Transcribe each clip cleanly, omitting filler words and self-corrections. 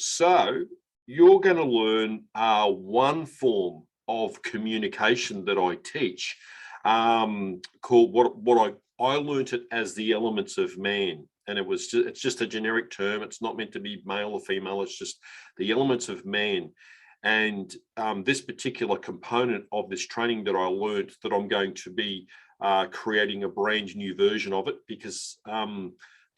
So you're going to learn one form of communication that I teach, called what I learned it as the elements of man. And it's just a generic term. It's not meant to be male or female. It's just the elements of man. And this particular component of this training that I learned, that I'm going to be creating a brand new version of it, because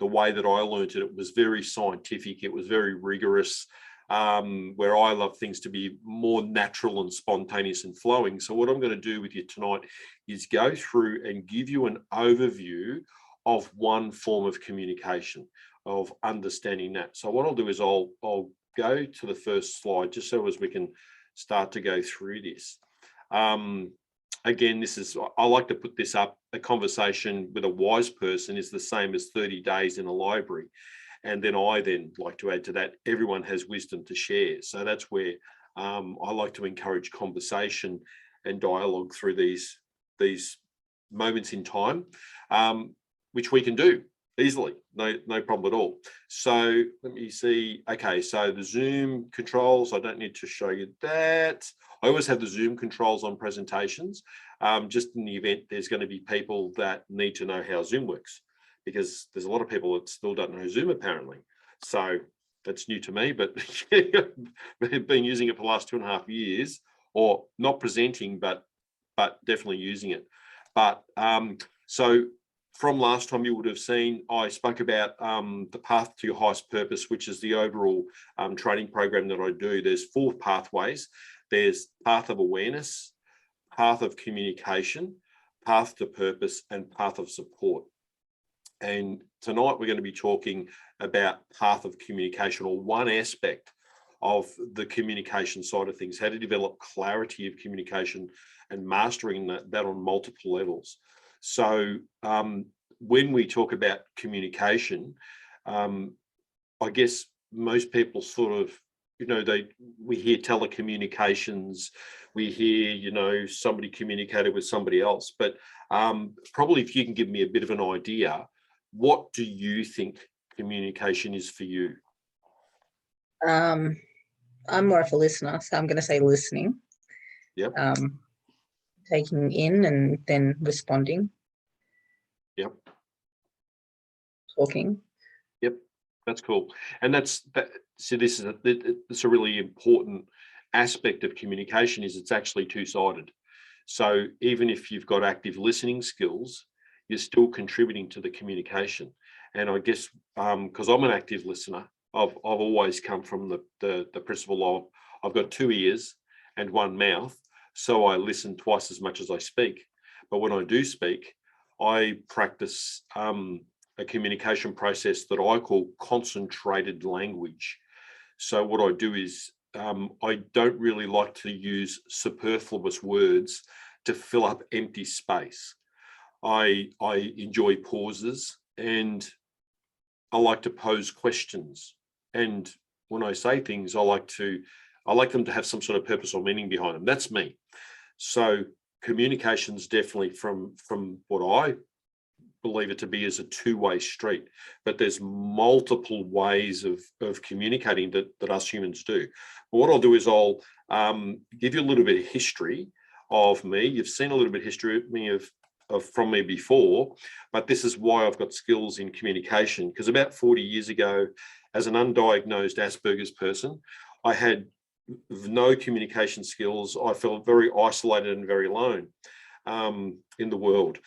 the way that I learned it, it was very scientific. It was very rigorous, where I love things to be more natural and spontaneous and flowing. So what I'm going to do with you tonight is go through and give you an overview of one form of communication, of understanding that. So what I'll do is I'll go to the first slide, just so as we can start to go through this. Again, I like to put this up, a conversation with a wise person is the same as 30 days in a library. And then I like to add to that, everyone has wisdom to share. So that's where I like to encourage conversation and dialogue through these moments in time, which we can do easily, no problem at all. So let me see. Okay, so the Zoom controls, I don't need to show you that. I always have the Zoom controls on presentations, just in the event there's going to be people that need to know how Zoom works, because there's a lot of people that still don't know Zoom apparently. So that's new to me, but I've been using it for the last 2.5 years, or not presenting, but definitely using it. But so from last time, you would have seen I spoke about the Path to Your Highest Purpose, which is the overall training program that I do. There's 4 pathways. There's path of awareness, path of communication, path to purpose, and path of support. And tonight we're going to be talking about path of communication, or one aspect of the communication side of things, how to develop clarity of communication and mastering that on multiple levels. So when we talk about communication, I guess most people sort of, we hear telecommunications, we hear, somebody communicated with somebody else, but probably if you can give me a bit of an idea, what do you think communication is for you? I'm more of a listener, so I'm going to say listening. Yep. Taking in and then responding. Yep. Talking. Yep, that's cool. And so this is it's a really important aspect of communication, is it's actually two-sided. So even if you've got active listening skills, you're still contributing to the communication. And I guess because I'm an active listener, I've always come from the principle of I've got 2 ears and 1 mouth, so I listen twice as much as I speak. But when I do speak, I practice a communication process that I call concentrated language. So what I do is I don't really like to use superfluous words to fill up empty space. I enjoy pauses, and I like to pose questions. And when I say things, I like them to have some sort of purpose or meaning behind them. That's me. So communication's definitely, from what I believe it to be, is a two-way street, but there's multiple ways of communicating that us humans do. But what I'll do is I'll give you a little bit of history of me. You've seen a little bit of history of me from me before, but this is why I've got skills in communication. Because about 40 years ago, as an undiagnosed Asperger's person, I had no communication skills. I felt very isolated and very alone in the world.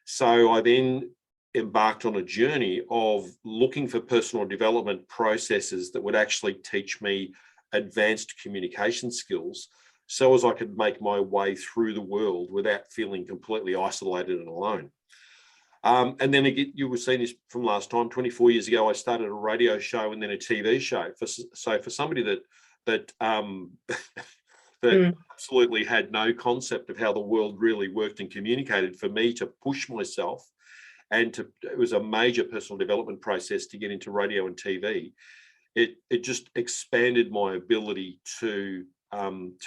So I then embarked on a journey of looking for personal development processes that would actually teach me advanced communication skills, so as I could make my way through the world without feeling completely isolated and alone. And then again, you were seeing this from last time, 24 years ago, I started a radio show and then a TV show. So for somebody that absolutely had no concept of how the world really worked and communicated, for me to push myself, and it was a major personal development process to get into radio and TV. It just expanded my ability to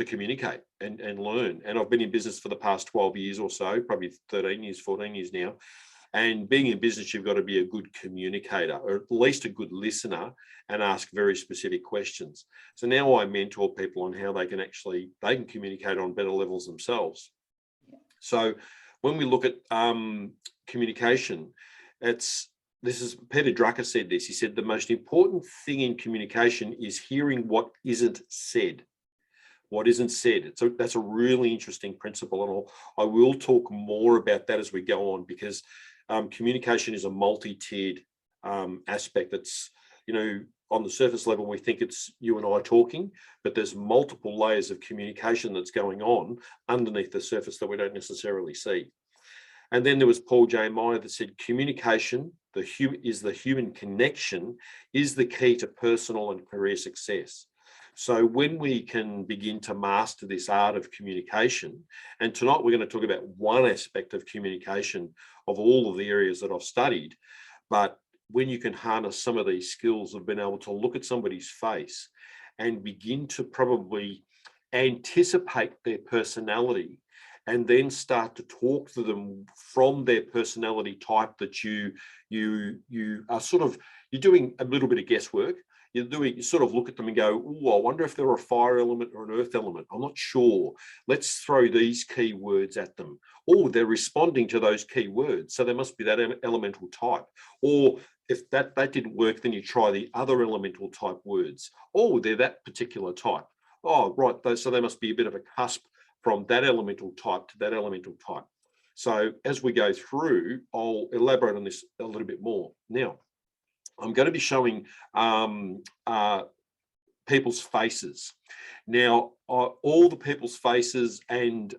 communicate and learn. And I've been in business for the past 12 years or so, probably 13 years, 14 years now. And being in business, you've got to be a good communicator, or at least a good listener, and ask very specific questions. So now I mentor people on how they can communicate on better levels themselves. So when we look at communication, Peter Drucker said this. He said the most important thing in communication is hearing what isn't said. What isn't said. So that's a really interesting principle, and I will talk more about that as we go on, because communication is a multi-tiered aspect. That's, on the surface level, we think it's you and I talking, but there's multiple layers of communication that's going on underneath the surface that we don't necessarily see. And then there was Paul J. Meyer that said communication, the human connection, is the key to personal and career success. So when we can begin to master this art of communication, and tonight we're going to talk about one aspect of communication of all of the areas that I've studied, but when you can harness some of these skills of being able to look at somebody's face and begin to probably anticipate their personality, and then start to talk to them from their personality type, that you are you're doing a little bit of guesswork. You sort of look at them and go, oh, I wonder if they're a fire element or an earth element. I'm not sure. Let's throw these key words at them. Oh, they're responding to those key words, so there must be that elemental type. Or if that didn't work, then you try the other elemental type words. Oh, they're that particular type. Oh, right. So they must be a bit of a cusp from that elemental type to that elemental type. So as we go through, I'll elaborate on this a little bit more. Now, I'm going to be showing people's faces. Now, all the people's faces and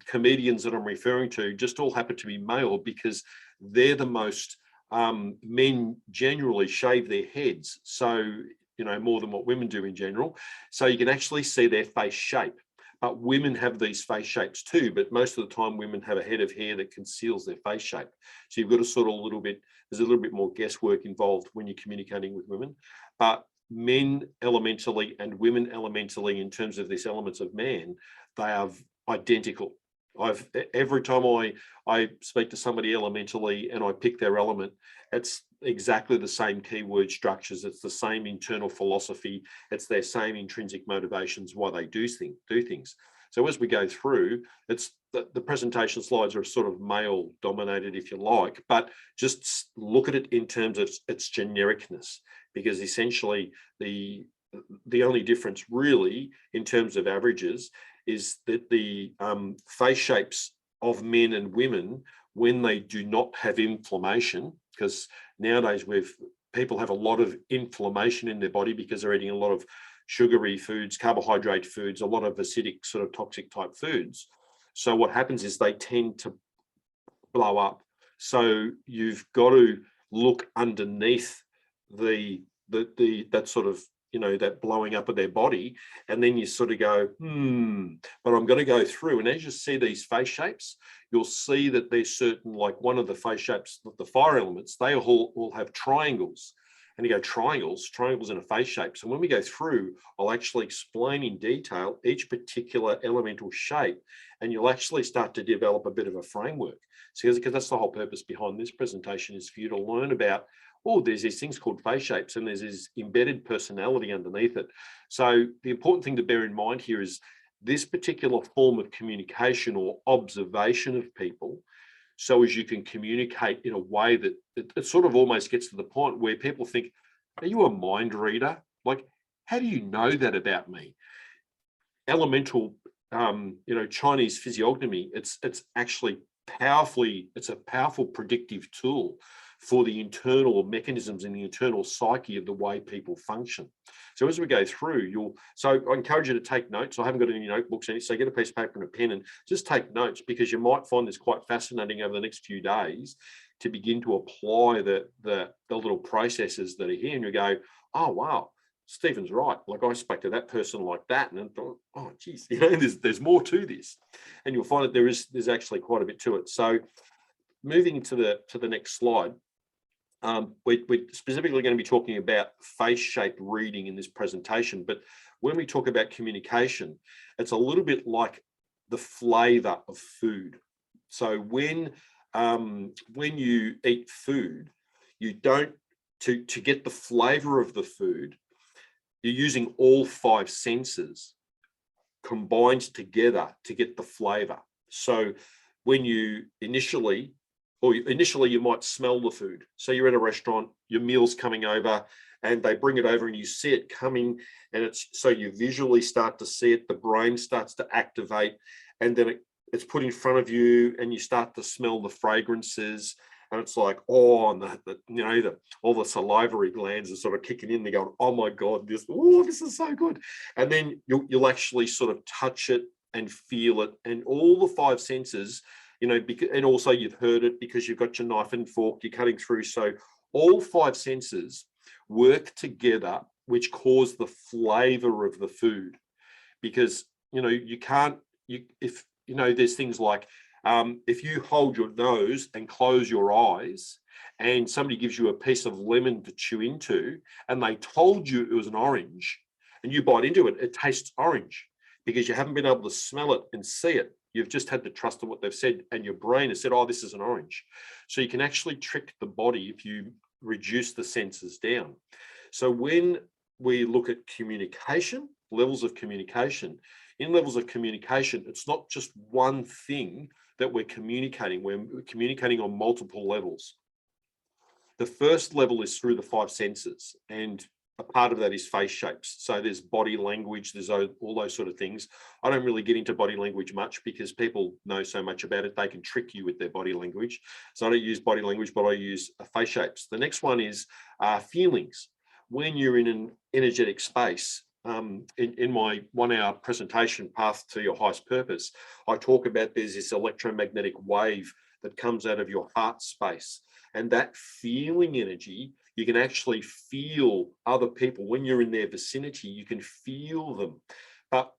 comedians that I'm referring to just all happen to be male, because they're the most, men generally shave their heads. So, more than what women do in general. So you can actually see their face shape. But women have these face shapes too, but most of the time women have a head of hair that conceals their face shape. So you've got to there's a little bit more guesswork involved when you're communicating with women. But men elementally and women elementally, in terms of this elements of man, they are identical. Every time I speak to somebody elementally and I pick their element, it's exactly the same keyword structures. It's the same internal philosophy. It's their same intrinsic motivations why they do things. So as we go through, it's the presentation slides are sort of male dominated, if you like, but just look at it in terms of its genericness, because essentially the only difference really in terms of averages is that the face shapes of men and women, when they do not have inflammation, because nowadays people have a lot of inflammation in their body because they're eating a lot of sugary foods, carbohydrate foods, a lot of acidic sort of toxic type foods. So what happens is they tend to blow up. So you've got to look underneath that sort of, that blowing up of their body, and then you sort of go, but I'm going to go through. And as you see these face shapes, you'll see that there's certain, like one of the face shapes, the fire elements, they all have triangles. And you go, triangles in a face shape. So when we go through, I'll actually explain in detail each particular elemental shape, and you'll actually start to develop a bit of a framework. So because that's the whole purpose behind this presentation, is for you to learn about, there's these things called face shapes, and there's this embedded personality underneath it. So the important thing to bear in mind here is this particular form of communication or observation of people, so as you can communicate in a way that it sort of almost gets to the point where people think, are you a mind reader? Like, how do you know that about me? Elemental, Chinese physiognomy, it's actually it's a powerful predictive tool for the internal mechanisms and the internal psyche of the way people function. So as we go through, so I encourage you to take notes. I haven't got any notebooks, so get a piece of paper and a pen and just take notes, because you might find this quite fascinating over the next few days to begin to apply the little processes that are here, and you go, oh wow, Stephen's right. Like, I spoke to that person like that, and I thought, oh geez, there's more to this, and you'll find that there's actually quite a bit to it. So moving to the next slide. We're specifically going to be talking about face shape reading in this presentation, but when we talk about communication, it's a little bit like the flavor of food. So when when you eat food, you don't, to get the flavor of the food, you're using all 5 senses combined together to get the flavor. So when you initially you might smell the food. So you're at a restaurant, your meal's coming over, and they bring it over and you see it coming, and it's, so you visually start to see it, the brain starts to activate, and then it's put in front of you and you start to smell the fragrances, and it's like, oh, and all the salivary glands are sort of kicking in. They're going, oh my God, this is so good. And then you'll actually sort of touch it and feel it, and all the 5 senses, and also you've heard it because you've got your knife and fork, you're cutting through. So all 5 senses work together, which cause the flavor of the food. Because, there's things like, if you hold your nose and close your eyes and somebody gives you a piece of lemon to chew into and they told you it was an orange and you bite into it, it tastes orange because you haven't been able to smell it and see it. You've just had to trust in what they've said, and your brain has said, oh, this is an orange. So you can actually trick the body if you reduce the senses down. So when we look at communication, levels of communication, it's not just one thing that we're communicating. We're communicating on multiple levels. The first level is through the 5 senses, and a part of that is face shapes. So there's body language, there's all those sort of things. I don't really get into body language much because people know so much about it. They can trick you with their body language. So I don't use body language, but I use face shapes. The next one is feelings. When you're in an energetic space, in my 1-hour presentation, Path to Your Highest Purpose, I talk about there's this electromagnetic wave that comes out of your heart space. And that feeling energy, you can actually feel other people. When you're in their vicinity, you can feel them. But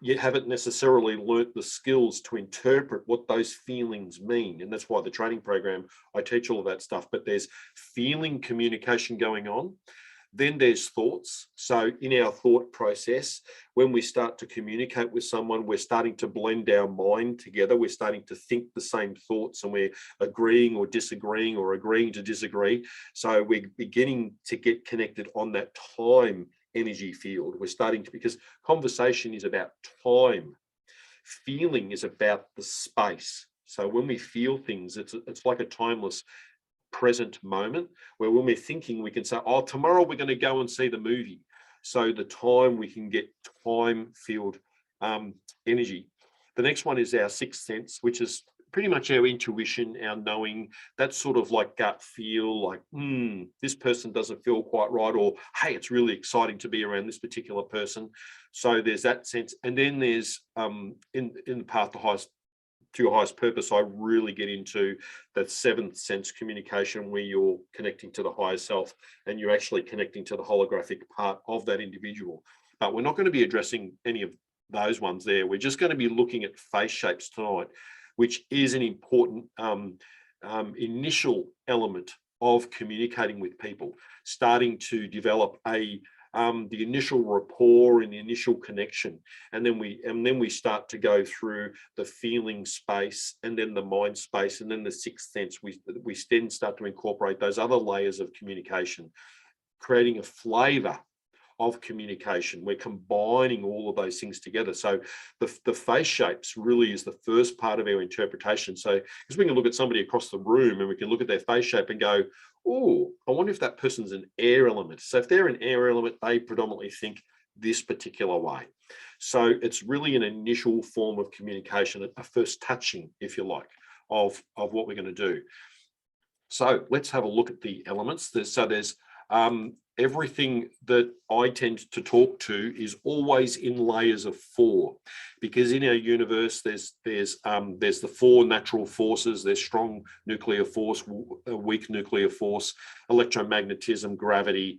you haven't necessarily learnt the skills to interpret what those feelings mean. And that's why the training program, I teach all of that stuff. But there's feeling communication going on. Then there's thoughts. So in our thought process, when we start to communicate with someone, we're starting to blend our mind together. We're starting to think the same thoughts, and we're agreeing or disagreeing or agreeing to disagree. So we're beginning to get connected on that time energy field. We're starting to, because conversation is about time. Feeling is about the space. So when we feel things, it's like a timeless present moment, where when we're thinking, we can say, oh, tomorrow we're going to go and see the movie. So the time, we can get time field energy. The next one is our 6th sense, which is pretty much our intuition, our knowing. That's sort of like gut feel, like, this person doesn't feel quite right, or hey, it's really exciting to be around this particular person. So there's that sense. And then there's in the Path to Your Highest Purpose, I really get into that 7th sense communication, where you're connecting to the higher self and you're actually connecting to the holographic part of that individual. But we're not going to be addressing any of those ones there. We're just going to be looking at face shapes tonight, which is an important initial element of communicating with people, starting to develop the initial rapport and the initial connection, and then we start to go through the feeling space, and then the mind space, and then the 6th sense. We then start to incorporate those other layers of communication, creating a flavor of communication. We're combining all of those things together. So the face shapes really is the first part of our interpretation. So because we can look at somebody across the room and we can look at their face shape and go, oh, I wonder if that person's an air element. So if they're an air element, they predominantly think this particular way. So it's really an initial form of communication, a first touching, if you like, of what we're going to do. So let's have a look at the elements. There's everything that I tend to talk to is always in layers of 4, because in our universe there's the 4 natural forces. There's strong nuclear force, weak nuclear force, electromagnetism, gravity,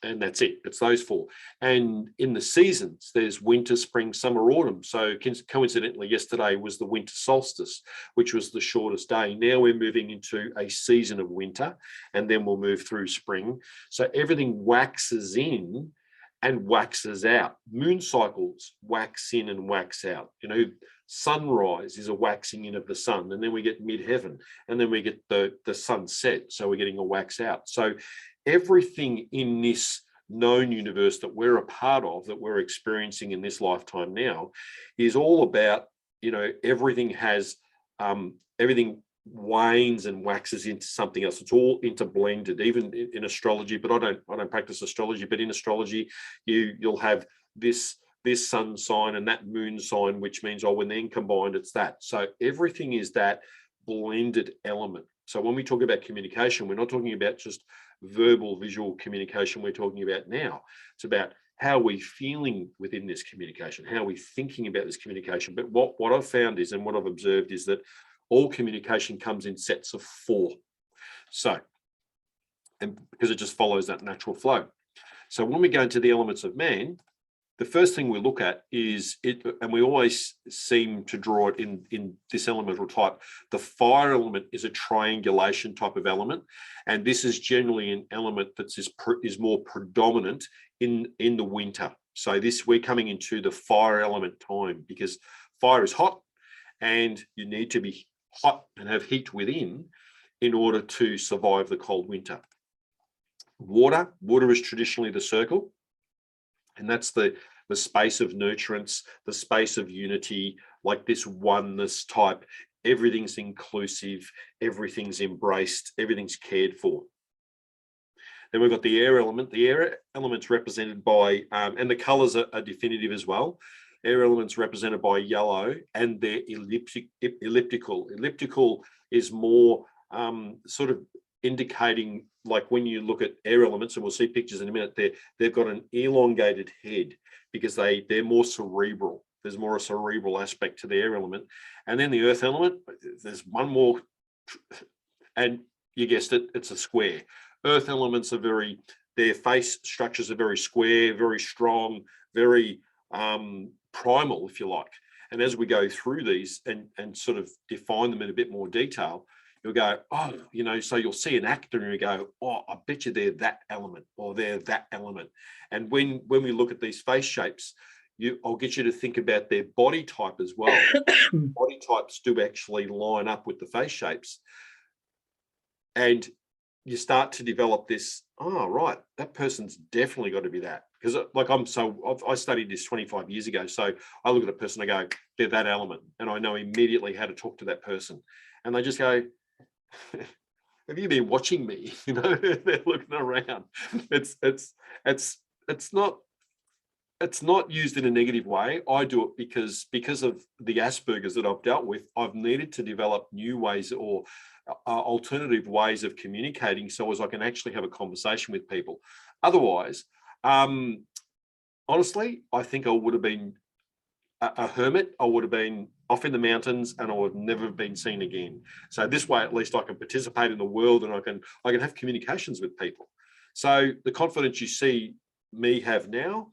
and that's it. It's those 4. And in the seasons, there's winter, spring, summer, autumn. So coincidentally, yesterday was the winter solstice, which was the shortest day. Now we're moving into a season of winter, and then we'll move through spring. So everything waxes in and waxes out. Moon cycles wax in and wax out. You know, sunrise is a waxing in of the sun, and then we get midheaven, and then we get the sunset. So we're getting a wax out. So everything in this known universe that we're a part of, that we're experiencing in this lifetime now, is all about, you know, everything has everything wanes and waxes into something else. It's all interblended, even in astrology. But I don't practice astrology. But in astrology, you'll have this sun sign and that moon sign, which means, oh, when then combined, it's that. So everything is that blended element. So when we talk about communication, we're not talking about just verbal, visual communication. We're talking about now. It's about how we're feeling within this communication, how we're thinking about this communication. But what I've found is, and what I've observed is that all communication comes in sets of 4. So, and because it just follows that natural flow. So when we go into the elements of man, the first thing we look at is it, and we always seem to draw it in this elemental type. The fire element is a triangulation type of element, and this is generally an element that is more predominant in the winter. So we're coming into the fire element time, because fire is hot, and you need to be hot and have heat within in order to survive the cold winter. Water is traditionally the circle, and that's the space of nurturance, the space of unity, like this oneness type. Everything's inclusive, everything's embraced, everything's cared for. Then we've got the air element. The air element's represented by, and the colors are definitive as well. Air elements represented by yellow, and they're elliptical. Elliptical is more sort of indicating, like when you look at air elements, and we'll see pictures in a minute, they've got an elongated head because they're more cerebral. There's more a cerebral aspect to the air element. And then the earth element, there's one more, and you guessed it, it's a square. Earth elements are their face structures are very square, very strong, very primal, if you like. And as we go through these and sort of define them in a bit more detail, you'll go, oh, you know, so you'll see an actor and you go, oh, I bet you they're that element, or they're that element. And when we look at these face shapes, I'll get you to think about their body type as well. Body types do actually line up with the face shapes. And you start to develop this, oh, right, that person's definitely got to be that. Because like I studied this 25 years ago. So I look at a person, I go, they're that element. And I know immediately how to talk to that person. And they just go, have you been watching me? You know, they're looking around. It's not used in a negative way. I do it because of the Asperger's that I've dealt with. I've needed to develop new ways or alternative ways of communicating so as I can actually have a conversation with people. Otherwise, honestly, I think I would have been a hermit. I would have been off in the mountains and I would have never been seen again. So this way, at least I can participate in the world and I can have communications with people. So the confidence you see me have now,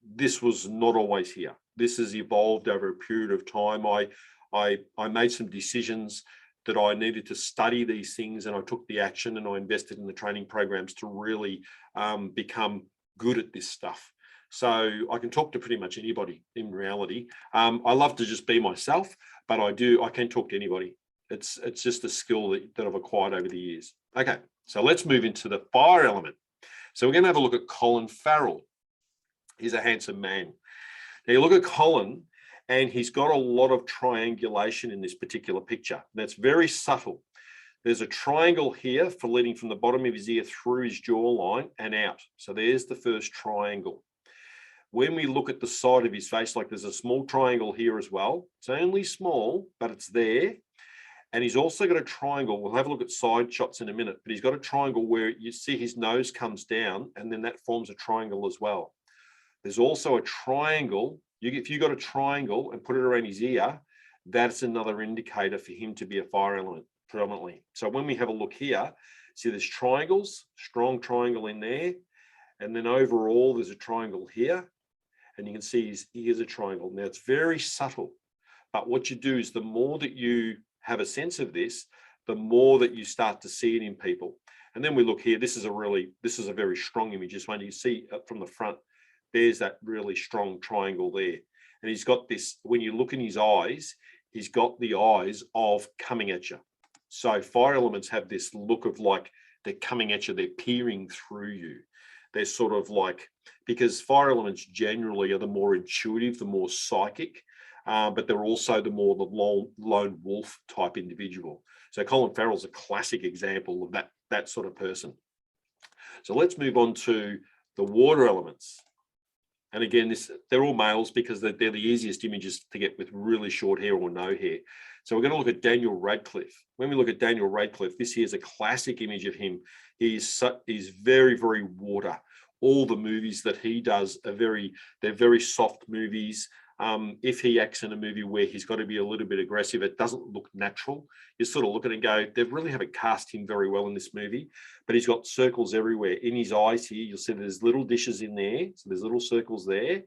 this was not always here. This has evolved over a period of time. I made some decisions that I needed to study these things, and I took the action and I invested in the training programs to really become good at this stuff. So I can talk to pretty much anybody in reality. I love to just be myself, but I can talk to anybody. It's just a skill that I've acquired over the years. Okay, so let's move into the fire element. So we're going to have a look at Colin Farrell. He's a handsome man. Now you look at Colin, and he's got a lot of triangulation in this particular picture. That's very subtle. There's a triangle here for leading from the bottom of his ear through his jawline and out. So there's the first triangle. When we look at the side of his face, like there's a small triangle here as well. It's only small, but it's there. And he's also got a triangle. We'll have a look at side shots in a minute, but he's got a triangle where you see his nose comes down, and then that forms a triangle as well. There's also a triangle. If you got a triangle and put it around his ear, that's another indicator for him to be a fire element predominantly. So when we have a look here, see there's triangles, strong triangle in there. And then overall, there's a triangle here. And you can see his ears a triangle. Now it's very subtle. But what you do is the more that you have a sense of this, the more that you start to see it in people. And then we look here, this is a very strong image. This one you see from the front, there's that really strong triangle there. And he's got this, when you look in his eyes, he's got the eyes of coming at you. So fire elements have this look of like they're coming at you, they're peering through you. They're sort of like, because fire elements generally are the more intuitive, the more psychic, but they're also the more the lone wolf type individual. So Colin Farrell's a classic example of that sort of person. So let's move on to the water elements. And again, they're all males because they're the easiest images to get with really short hair or no hair. So we're going to look at Daniel Radcliffe. When we look at Daniel Radcliffe, this here is a classic image of him. He's very, very water. All the movies that he does they're very soft movies. If he acts in a movie where he's got to be a little bit aggressive, it doesn't look natural. You sort of look at it and go, they really haven't cast him very well in this movie, but he's got circles everywhere. In his eyes here, you'll see there's little dishes in there. So there's little circles there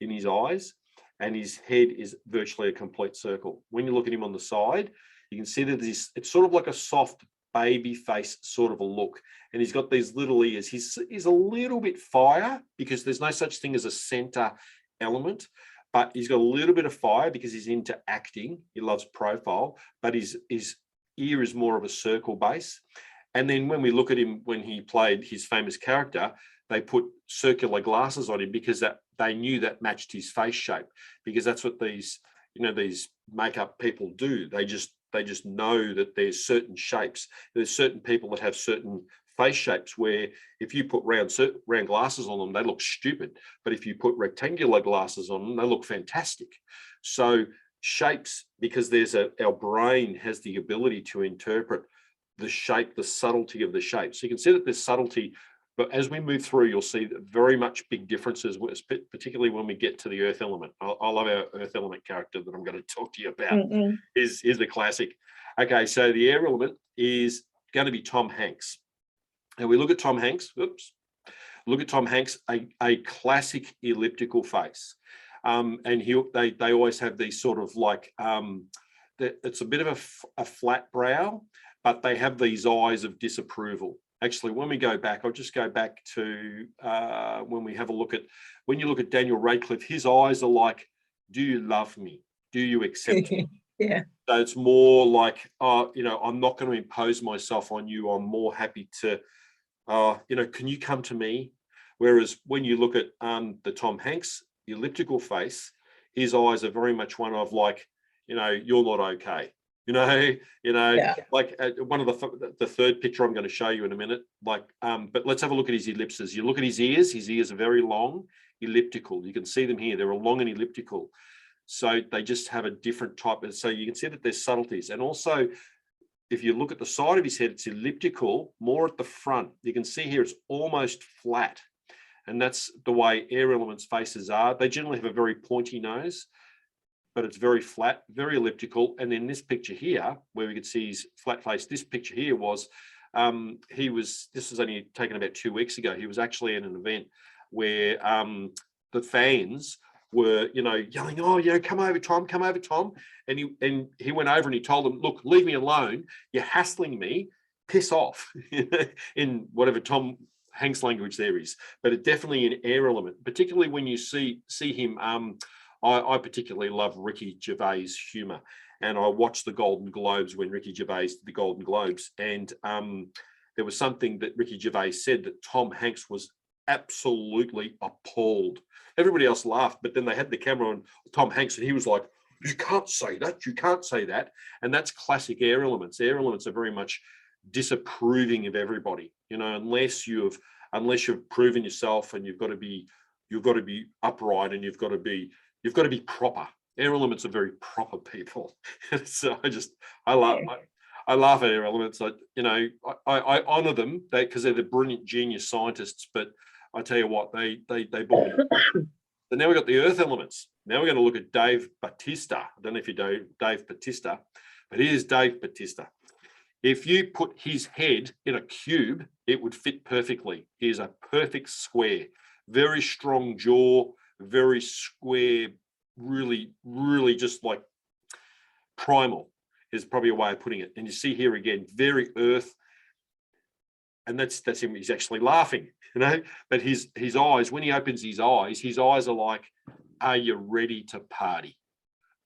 in his eyes, and his head is virtually a complete circle. When you look at him on the side, you can see that it's sort of like a soft baby face sort of a look. And he's got these little ears. He's a little bit fire because there's no such thing as a center element. But he's got a little bit of fire because he's into acting. He loves profile, but his ear is more of a circle base. And then when we look at him, when he played his famous character, they put circular glasses on him because they knew that matched his face shape, because that's what these makeup people do. They just know that there's certain shapes. There's certain people that have certain face shapes where if you put round glasses on them, they look stupid. But if you put rectangular glasses on them, they look fantastic. So shapes, because our brain has the ability to interpret the shape, the subtlety of the shape. So you can see that there's subtlety, but as we move through, you'll see very much big differences, particularly when we get to the earth element. I love our earth element character that I'm going to talk to you about. Is the classic. Okay, so the air element is going to be Tom Hanks. And we look at Tom Hanks, look at Tom Hanks, a classic elliptical face. And they always have these sort of like, it's a bit of a flat brow, but they have these eyes of disapproval. Actually, when we go back, I'll just go back to when you look at Daniel Radcliffe, his eyes are like, do you love me? Do you accept me? Yeah. So it's more like, I'm not going to impose myself on you. I'm more happy to, can you come to me? Whereas when you look at the Tom Hanks elliptical face, his eyes are very much one of like, you're not okay. Yeah. Like one of the third picture I'm going to show you in a minute. Like, but let's have a look at his ellipses. You look at his ears. His ears are very long, elliptical. You can see them here. They're long and elliptical. So they just have a different type. So you can see that there's subtleties. And also, if you look at the side of his head, it's elliptical, more at the front. You can see here it's almost flat. And that's the way air elements faces are. They generally have a very pointy nose, but it's very flat, very elliptical. And then this picture here, where we could see his flat face, this picture here was, this was only taken about 2 weeks ago. He was actually in an event where the fans were, yelling, "Oh, come over, Tom, come over, Tom." And he went over and he told them, "Look, leave me alone. You're hassling me. Piss off," in whatever Tom Hanks language there is. But it definitely an air element, particularly when you see him. I particularly love Ricky Gervais' humor, and I watched the Golden Globes when Ricky Gervais did the Golden Globes, and there was something that Ricky Gervais said that Tom Hanks was absolutely appalled. Everybody else laughed, but then they had the camera on Tom Hanks and he was like, "You can't say that, you can't say that." And that's classic air elements. Air elements are very much disapproving of everybody, unless you've proven yourself, and you've got to be upright, and you've got to be proper. Air elements are very proper people. So I laugh at air elements. I honor them because they're the brilliant genius scientists, but I tell you what, they bought it. So now we've got the earth elements. Now we're going to look at Dave Bautista. I don't know if you know Dave Bautista, but here's Dave Bautista. If you put his head in a cube, it would fit perfectly. He is a perfect square, very strong jaw, very square, really, really just like primal is probably a way of putting it. And you see here again, very earth. And that's him. He's actually laughing. but his eyes, when he opens his eyes are like, are you ready to party?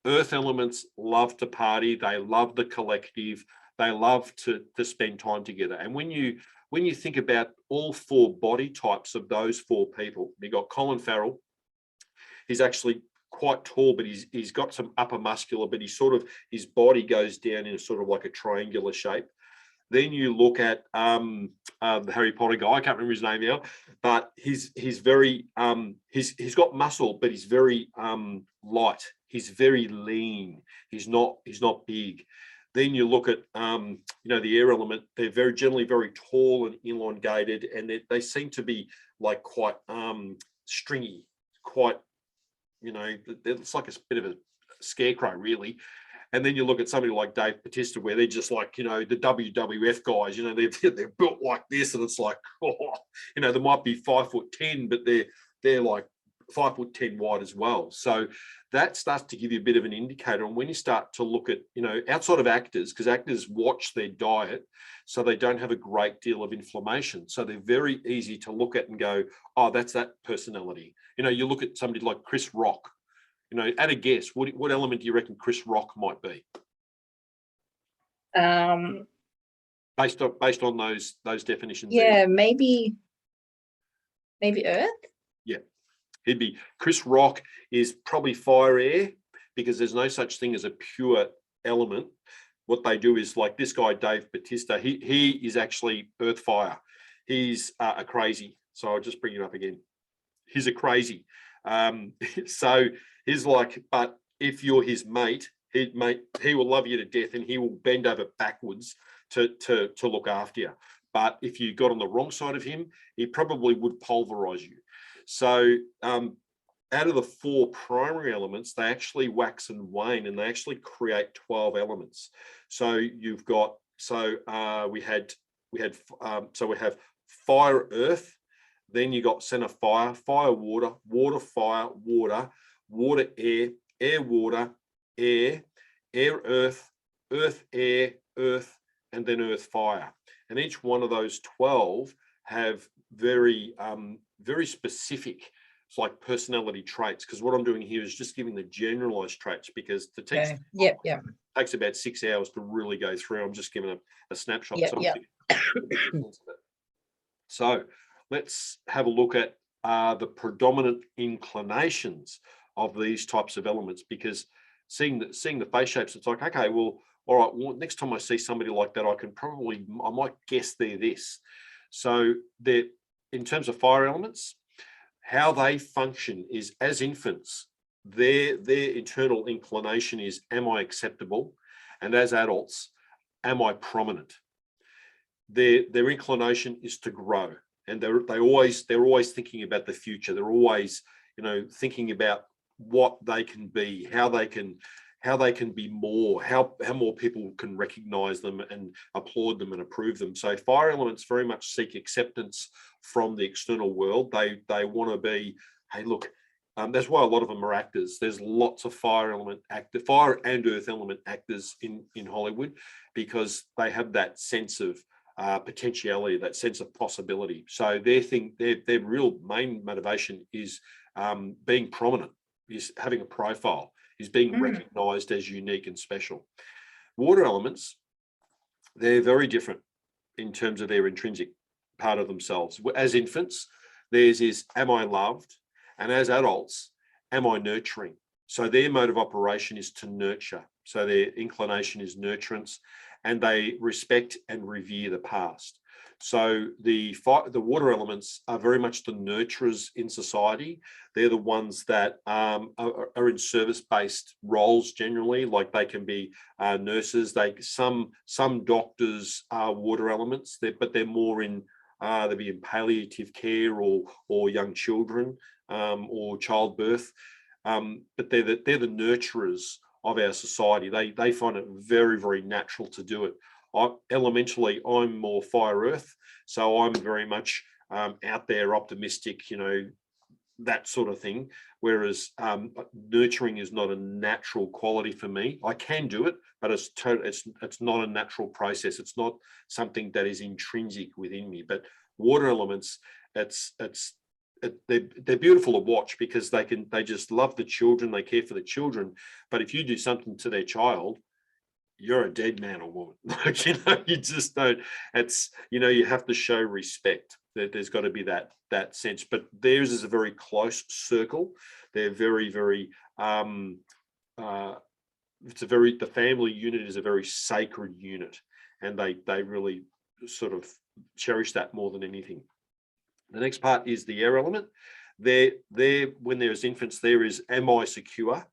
Earth elements love to party. They love the collective. They love to spend time together. And when you think about all four body types of those four people, you got Colin Farrell. He's actually quite tall, but he's got some upper muscular, but his body goes down in a sort of like a triangular shape. Then you look at the Harry Potter guy. I can't remember his name now, but he's very he's got muscle, but he's very light. He's very lean. He's not big. Then you look at the air element. They're generally very tall and elongated, and they seem to be like quite stringy, quite it's like a bit of a scarecrow, really. And then you look at somebody like Dave Bautista, where they're just like, the WWF guys, they're built like this, and it's like, they might be 5'10", but they're like 5'10" wide as well. So that starts to give you a bit of an indicator. And when you start to look at, outside of actors, because actors watch their diet, so they don't have a great deal of inflammation. So they're very easy to look at and go, oh, that's that personality. You look at somebody like Chris Rock. At a guess, what element do you reckon Chris Rock might be? Based on those definitions. Yeah, maybe Earth. Yeah, he'd be. Chris Rock is probably fire air, because there's no such thing as a pure element. What they do is, like this guy Dave Bautista, he is actually earth fire. He's a crazy. So I'll just bring it up again. He's a crazy. So he's like, but if you're his mate, he will love you to death, and he will bend over backwards to look after you. But if you got on the wrong side of him, he probably would pulverize you. So out of the four primary elements, they actually wax and wane, and they actually create 12 elements. So you've got, we have fire, earth. Then you got center fire, fire, water, water, fire, water, water, air, air, water, air, air, earth, earth, air, earth, and then earth, fire. And each one of those 12 have very specific, it's like personality traits. Because what I'm doing here is just giving the generalized traits, because the text takes about 6 hours to really go through. I'm just giving a snapshot. So let's have a look at the predominant inclinations of these types of elements, because seeing the face shapes, it's like, okay, well, all right, well, next time I see somebody like that, I might guess they're this. So in terms of fire elements, how they function is, as infants, their internal inclination is, am I acceptable? And as adults, am I prominent? Their inclination is to grow. And they're always thinking about the future. They're always, thinking about what they can be, how they can be more, how more people can recognize them and applaud them and approve them. So fire elements very much seek acceptance from the external world. They want to be, hey, look, that's why a lot of them are actors. There's lots of fire and earth element actors in Hollywood, because they have that sense of potentiality, that sense of possibility. So their real main motivation is being prominent, is having a profile, is being recognized as unique and special. Water elements, they're very different in terms of their intrinsic part of themselves. As infants, theirs is, am I loved? And as adults, am I nurturing? So their mode of operation is to nurture. So their inclination is nurturance, and they respect and revere the past. So the water elements are very much the nurturers in society. They're the ones that are in service-based roles generally, like they can be nurses. Some doctors are water elements, but they're more in they'll be in palliative care or young children or childbirth. But they're the nurturers of our society. They find it very, very natural to do it. Elementally, I'm more fire earth, so I'm very much out there, optimistic, that sort of thing. Whereas nurturing is not a natural quality for me. I can do it, but it's not a natural process. It's not something that is intrinsic within me. But Water elements, they're beautiful to watch because they just love the children, they care for the children. But if you do something to their child, you're a dead man or woman. Like, you just don't. It's, you have to show respect. There's got to be that sense. But theirs is a very close circle. They're very, very. The family unit is a very sacred unit, and they really sort of cherish that more than anything. The next part is the air element. There, when there's infants, there is, am I secure?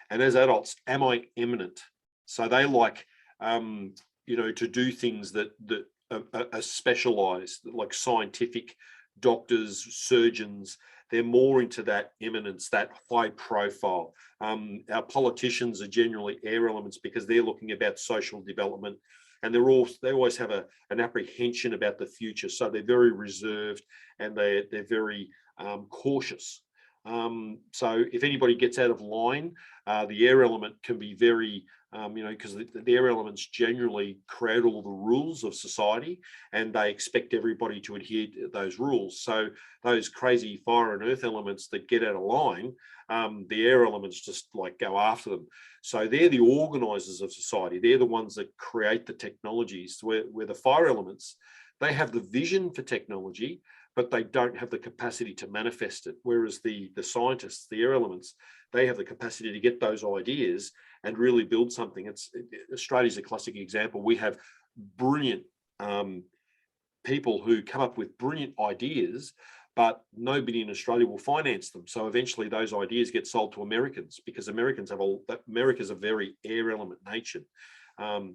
And as adults, am I imminent? So they like, to do things that are specialized, like scientific doctors, surgeons. They're more into that imminence, that high profile. Our politicians are generally air elements because they're looking about social development, and they always have an apprehension about the future. So they're very reserved, and they're very cautious. So if anybody gets out of line, the air element can be very, because the air elements generally create all the rules of society, and they expect everybody to adhere to those rules. So those crazy fire and earth elements that get out of line, the air elements just like go after them. So they're the organizers of society. They're the ones that create the technologies, where the fire elements, they have the vision for technology, but they don't have the capacity to manifest it. Whereas the scientists, the air elements, they have the capacity to get those ideas and really build something. Australia's a classic example. We have brilliant people who come up with brilliant ideas, but nobody in Australia will finance them. So eventually those ideas get sold to Americans, because America's a very air element nation. I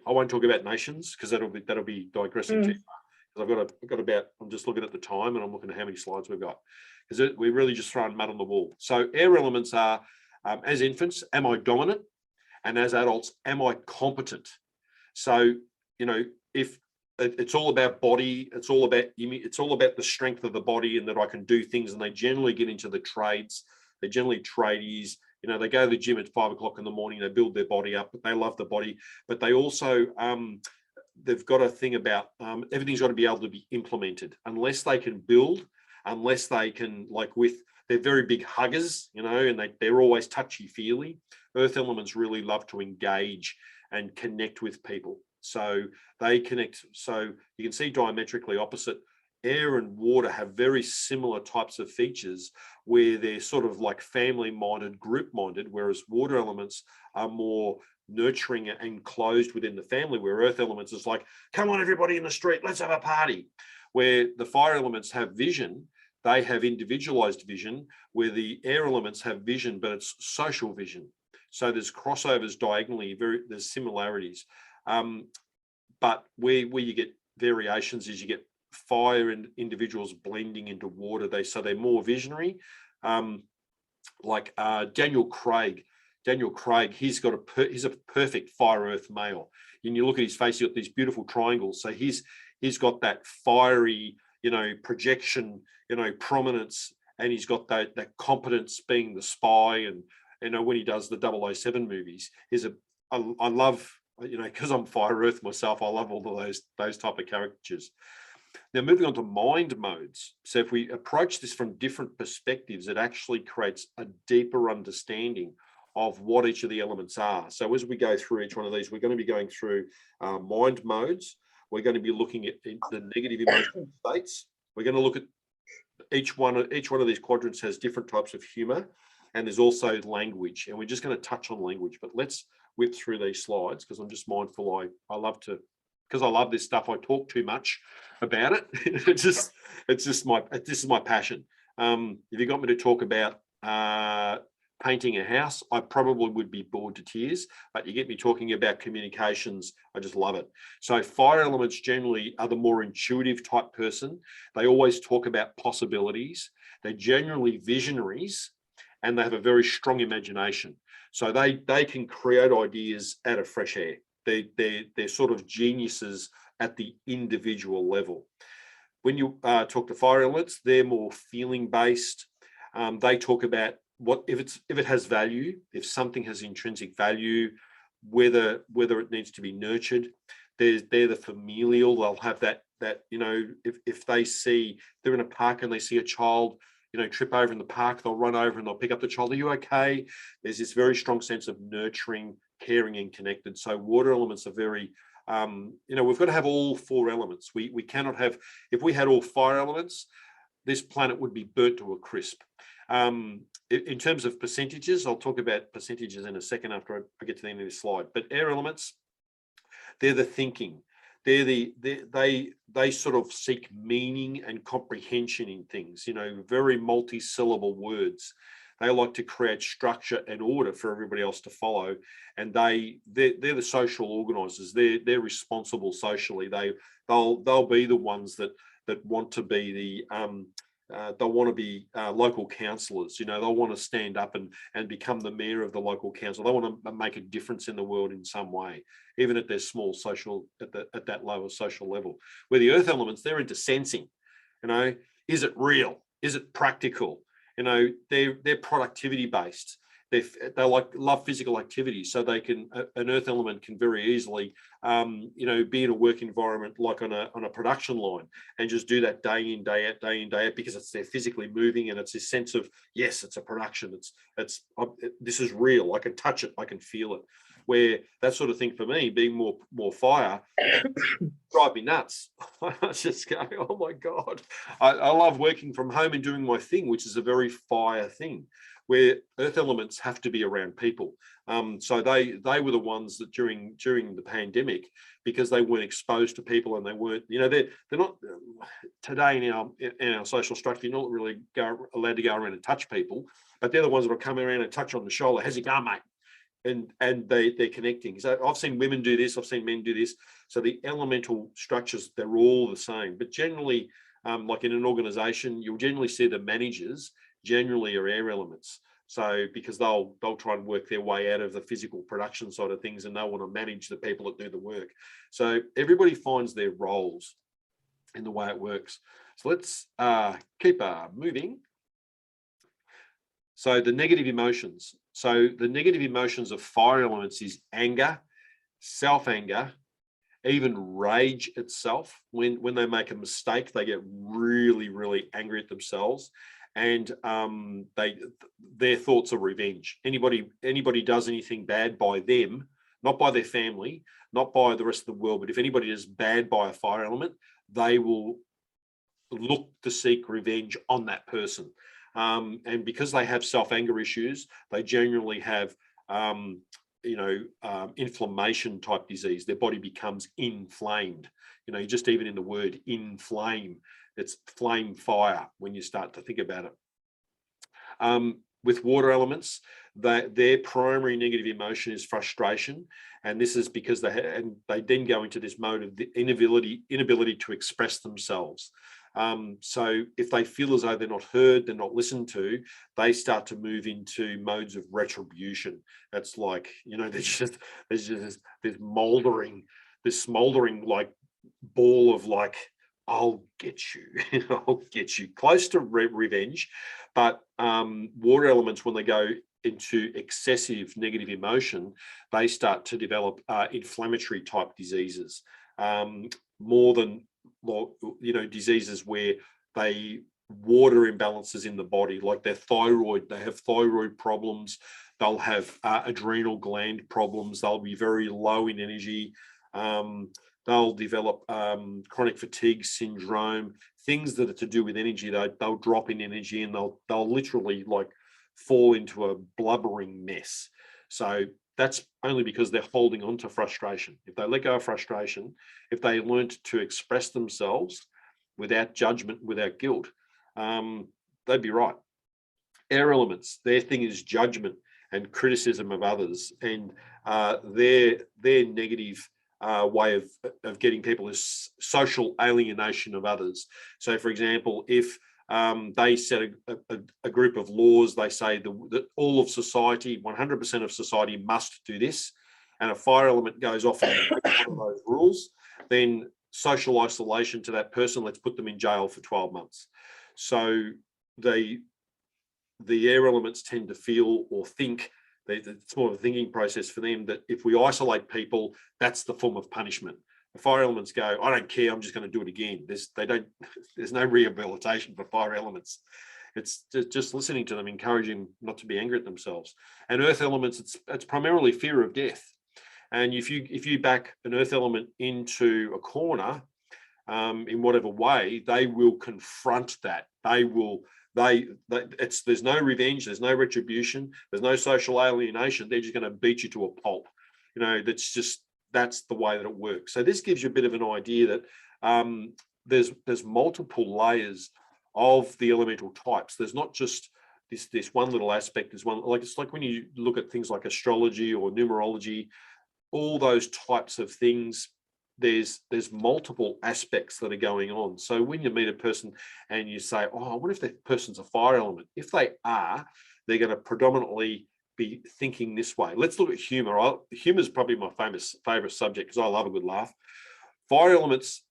won't talk about nations because that'll be digressing too far. I've got about, I'm just looking at the time and I'm looking at how many slides we've got, because we're really just throwing mud on the wall. So air elements are, as infants, am I dominant? And as adults, am I competent? So, if it's all about body, it's all about the strength of the body, and that I can do things. And they generally get into the trades. They're generally tradies. They go to the gym at 5 o'clock in the morning, they build their body up, but they love the body. But they also, they've got a thing about everything's got to be able to be implemented. Unless they can build, unless they can, they're very big huggers, and they're always touchy-feely. Earth elements really love to engage and connect with people. So they connect. So you can see diametrically opposite. Air and water have very similar types of features, where they're sort of like family-minded, group-minded, whereas water elements are more nurturing and closed within the family, where earth elements is like, come on everybody in the street, let's have a party. Where the fire elements have vision, they have individualized vision, where the air elements have vision, but it's social vision. So there's crossovers diagonally, there's similarities. But where you get variations is you get fire and individuals blending into water. They're more visionary. Daniel Craig, he's a perfect fire earth male. And you look at his face, he's got these beautiful triangles. So he's got that fiery, projection, prominence, and he's got that competence being the spy. And when he does the 007 movies, I love, because I'm fire earth myself, I love all of those type of characters. Now, moving on to mind modes. So if we approach this from different perspectives, it actually creates a deeper understanding of what each of the elements are. So as we go through each one of these, we're going to be going through mind modes. We're going to be looking at the negative emotional states. We're going to look at each one of these quadrants has different types of humor, and there's also language. And we're just going to touch on language, but let's whip through these slides, because I'm just mindful. I love to, because I love this stuff. I talk too much about it. This is my passion. If you got me to talk about painting a house, I probably would be bored to tears, but you get me talking about communications, I just love it. So fire elements generally are the more intuitive type person. They always talk about possibilities. They're generally visionaries, and they have a very strong imagination. So they can create ideas out of fresh air. They're sort of geniuses at the individual level. When you talk to fire elements, they're more feeling based. They talk about if it has value, if something has intrinsic value, whether it needs to be nurtured. They're the familial. They'll have that that, if they see, they're in a park and they see a child, trip over in the park, they'll run over and they'll pick up the child. Are you okay? There's this very strong sense of nurturing, caring, and connected. So water elements are very, we've got to have all 4 elements. We cannot have, if we had all 5 elements, this planet would be burnt to a crisp. In terms of percentages, I'll talk about percentages in a second after I get to the end of this slide. But air elements, they're the thinking. They sort of seek meaning and comprehension in things, very multi-syllable words. They like to create structure and order for everybody else to follow. And they're the social organizers. They're responsible socially. They'll be the ones that want to be they'll want to be local councillors. They'll want to stand up and become the mayor of the local council. They want to make a difference in the world in some way, even at their small social, at that lower social level. Where the earth elements, they're into sensing. Is it real? Is it practical? They're productivity based. They love physical activity, so they can, an earth element can very easily be in a work environment like on a production line and just do that day in, day out, because they're physically moving, and it's this sense of, yes, it's a production, this is real, I can touch it, I can feel it. Where that sort of thing for me, being more fire, drive me nuts. I just go, oh my God. I love working from home and doing my thing, which is a very fire thing, where earth elements have to be around people. So they were the ones that during the pandemic, because they weren't exposed to people, and they weren't, they're not today in our social structure, you're not really allowed to go around and touch people, but they're the ones that will come around and touch on the shoulder. How's it going, mate? And they're connecting. So I've seen women do this, I've seen men do this. So the elemental structures, they're all the same. But generally, like in an organization, you'll generally see the managers generally are air elements. So because they'll try and work their way out of the physical production side of things, and they'll want to manage the people that do the work. So everybody finds their roles in the way it works. So let's keep moving. So the negative emotions. So the negative emotions of fire elements is anger, self-anger, even rage itself. When they make a mistake, they get really, really angry at themselves, and their thoughts are revenge. Anybody does anything bad by them, not by their family, not by the rest of the world, but if anybody is bad by a fire element, they will look to seek revenge on that person. And because they have self-anger issues, they generally have, inflammation type disease. Their body becomes inflamed. Just even in the word inflame, it's flame fire when you start to think about it. With water elements, their primary negative emotion is frustration, and this is because they then go into this mode of the inability to express themselves. So if they feel as though they're not heard, they're not listened to, they start to move into modes of retribution. That's like, there's just this smoldering like ball of like, I'll get you, I'll get you, close to revenge. But water elements, when they go into excessive negative emotion, they start to develop inflammatory type diseases, more than diseases where they water imbalances in the body, like their thyroid. They have thyroid problems, they'll have adrenal gland problems, they'll be very low in energy, they'll develop chronic fatigue syndrome, things that are to do with energy. They'll drop in energy, and they'll literally like fall into a blubbering mess. So that's only because they're holding on to frustration. If they let go of frustration, if they learned to express themselves without judgment, without guilt, they'd be right. Air elements, their thing is judgment and criticism of others, and their negative way of getting people is social alienation of others. So, for example, if they set a group of laws, they say that all of society, 100% of society must do this, and a fire element goes off and breaks one of those rules, then social isolation to that person, let's put them in jail for 12 months. So the air elements tend to feel or think, it's more of a thinking process for them, that if we isolate people, that's the form of punishment. Fire elements go, I don't care, I'm just going to do it again. There's no rehabilitation for fire elements. It's just listening to them, encouraging them not to be angry at themselves. And earth elements, it's primarily fear of death. And if you back an earth element into a corner, in whatever way, they will confront that. There's no revenge, there's no retribution, there's no social alienation. They're just going to beat you to a pulp. That's the way that it works. So this gives you a bit of an idea that there's multiple layers of the elemental types. There's not just this one little aspect. There's one, like, it's like when you look at things like astrology or numerology, all those types of things, there's multiple aspects that are going on. So when you meet a person and you say, oh, I wonder if that person's a fire element. If they are, they're going to predominantly be thinking this way. Let's look at humor. Humor is probably my favorite subject because I love a good laugh. Fire elements,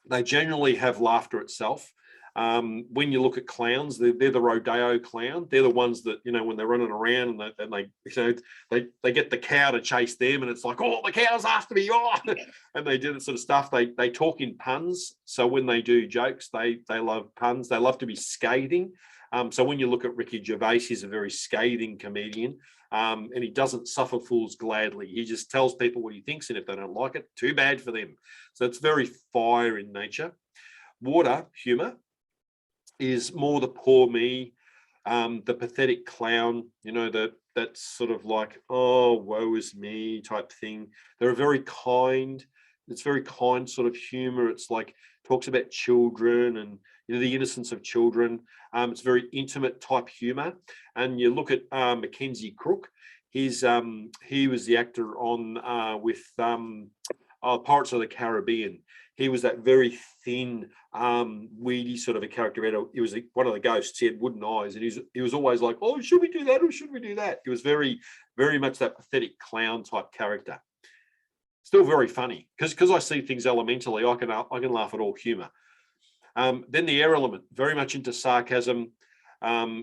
they generally have laughter itself. When you look at clowns, they're the rodeo clown. They're the ones that, when they're running around and they get the cow to chase them, and it's like, oh, the cow's after me, oh, and they do that sort of stuff. They talk in puns. So when they do jokes, they love puns. They love to be scathing. So when you look at Ricky Gervais, he's a very scathing comedian, and he doesn't suffer fools gladly. He just tells people what he thinks, and if they don't like it, too bad for them. So it's very fire in nature. Water, humor, is more the poor me, the pathetic clown, that's sort of like, oh, woe is me type thing. They're very kind. It's very kind sort of humor. It's like talks about children and the innocence of children. It's very intimate type humor. And you look at Mackenzie Crook. He was the actor on with Pirates of the Caribbean. He was that very thin, weedy sort of a character. He was one of the ghosts. He had wooden eyes, and he was always like, "Oh, should we do that or should we do that?" He was very, very much that pathetic clown type character. Still very funny because I see things elementally. I can laugh at all humor. Then the air element, very much into sarcasm,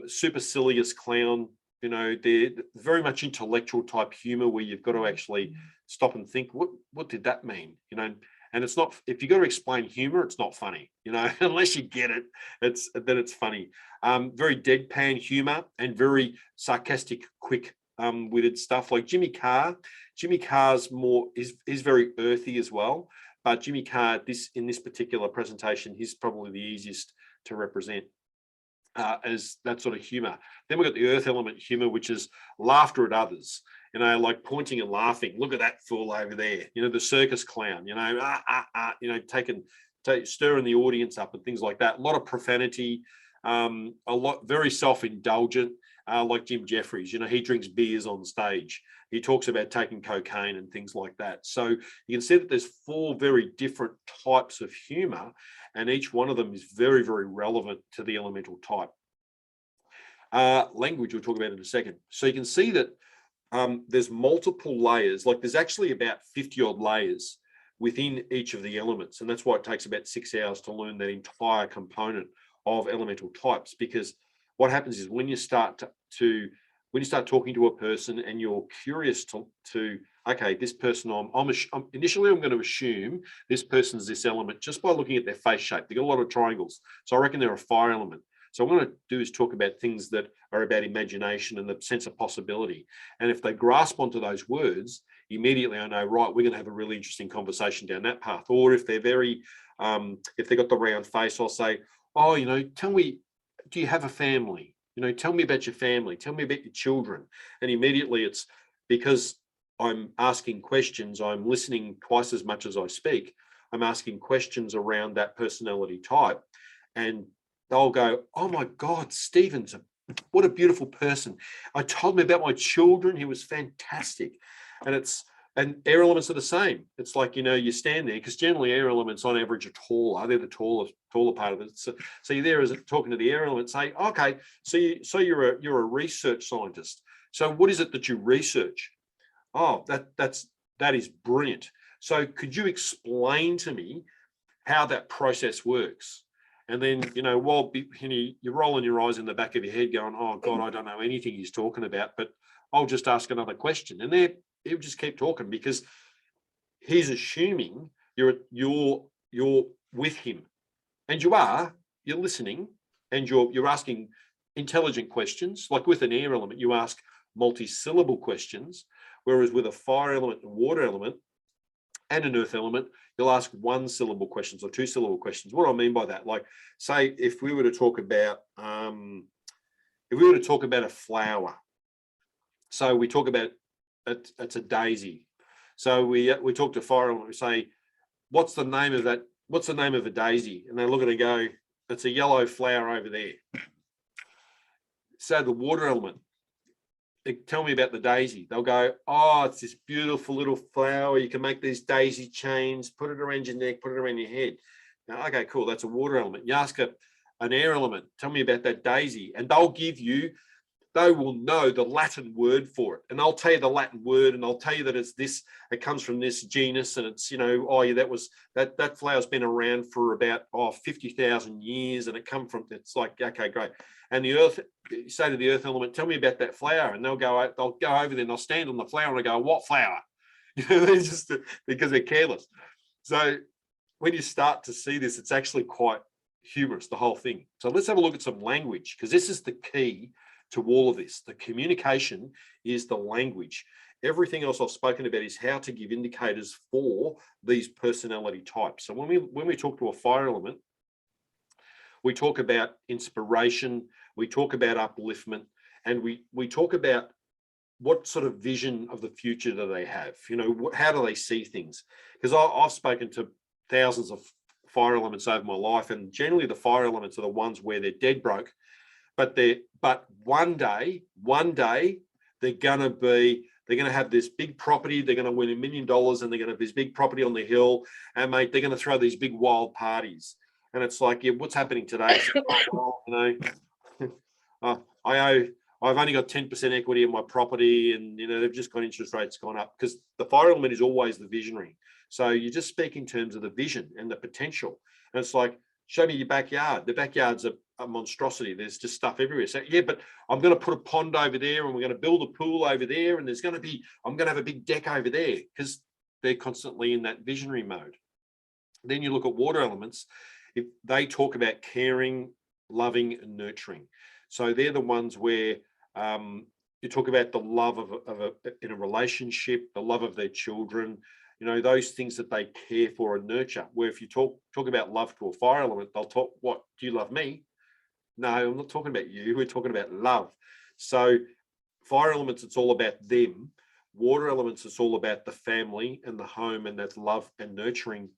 supercilious clown. They're very much intellectual type humor where you've got to actually stop and think, what did that mean? And it's not, if you got to explain humor, it's not funny, unless you get it, then it's funny. Very deadpan humor and very sarcastic, quick witted stuff like Jimmy Carr. Jimmy Carr's is very earthy as well, but Jimmy Carr, in this particular presentation, he's probably the easiest to represent as that sort of humor. Then we've got the earth element humor, which is laughter at others, like pointing and laughing. Look at that fool over there, the circus clown, stirring the audience up and things like that. A lot of profanity, very self-indulgent, like Jim Jeffries. He drinks beers on stage. He talks about taking cocaine and things like that. So you can see that there's 4 very different types of humor, and each one of them is very, very relevant to the elemental type. Language we'll talk about in a second. So you can see that there's multiple layers. Like there's actually about 50 odd layers within each of the elements, and that's why it takes about 6 hours to learn that entire component of elemental types. Because what happens is when you start talking to a person and you're curious to okay, this person, initially I'm going to assume this person's this element just by looking at their face shape. They've got a lot of triangles, so I reckon they're a fire element. So what I'm going to do is talk about things that are about imagination and the sense of possibility. And if they grasp onto those words, immediately I know, right, we're going to have a really interesting conversation down that path. Or if they're if they've got the round face, I'll say, oh, tell me, do you have a family? Tell me about your family. Tell me about your children. And immediately it's because I'm asking questions, I'm listening twice as much as I speak. I'm asking questions around that personality type, and they'll go, oh my God, Stephen's what a beautiful person. I told him about my children. He was fantastic. And air elements are the same. It's like, you stand there, because generally air elements on average are taller. They're the taller part of it. So you're there as talking to the air element, say, okay, so you're a research scientist. So what is it that you research? Oh, that is brilliant. So could you explain to me how that process works? And then, while you're rolling your eyes in the back of your head going, oh God, I don't know anything he's talking about, but I'll just ask another question. And he'll just keep talking, because he's assuming you're with him, and you're listening, and you're asking intelligent questions. Like with an air element, you ask multi-syllable questions, whereas with a fire element and water element and an earth element, you'll ask one-syllable questions or two-syllable questions. What do I mean by that? Like, say, if we were to talk about a flower, so we talk about it's a daisy. So we talk to fire element. We say, what's the name of that? What's the name of a daisy? And they look at it and go, it's a yellow flower over there. So the water element, they tell me about the daisy. They'll go, oh, it's this beautiful little flower. You can make these daisy chains, put it around your neck, put it around your head. Now, okay, cool. That's a water element. You ask an air element, tell me about that daisy. And they will know the Latin word for it. And I'll tell you the Latin word, and I'll tell you that it's this, it comes from this genus, and it's, oh yeah, that flower's been around for about 50,000 years, and it's like, okay, great. And the earth, you say to the earth element, tell me about that flower, and they'll go over there and they'll stand on the flower and I go, what flower? They're just because they're careless. So when you start to see this, it's actually quite humorous, the whole thing. So let's have a look at some language, because this is the key to all of this. The communication is the language. Everything else I've spoken about is how to give indicators for these personality types. So when we talk to a fire element, we talk about inspiration, we talk about upliftment, and we talk about what sort of vision of the future do they have? How do they see things? Because I've spoken to thousands of fire elements over my life, and generally the fire elements are the ones where they're dead broke, but one day they're going to have this big property. They're going to win $1 million, and they're going to have this big property on the hill, and mate, they're going to throw these big wild parties. And it's like, yeah, what's happening today? I've only got 10% equity in my property, and they've just got interest rates gone up, because the fire element is always the visionary. So you just speak in terms of the vision and the potential. And it's like, show me your backyard. The backyard's a monstrosity. There's just stuff everywhere. So yeah, but I'm going to put a pond over there, and we're going to build a pool over there, and I'm going to have a big deck over there, because they're constantly in that visionary mode. Then you look at water elements. If they talk about caring, loving, and nurturing. So they're the ones where you talk about the love in a relationship, the love of their children, those things that they care for and nurture. Where if you talk about love to a fire element, they'll talk, what, do you love me? No, I'm not talking about you. We're talking about love. So fire elements, it's all about them. Water elements, it's all about the family and the home, and that love and nurturing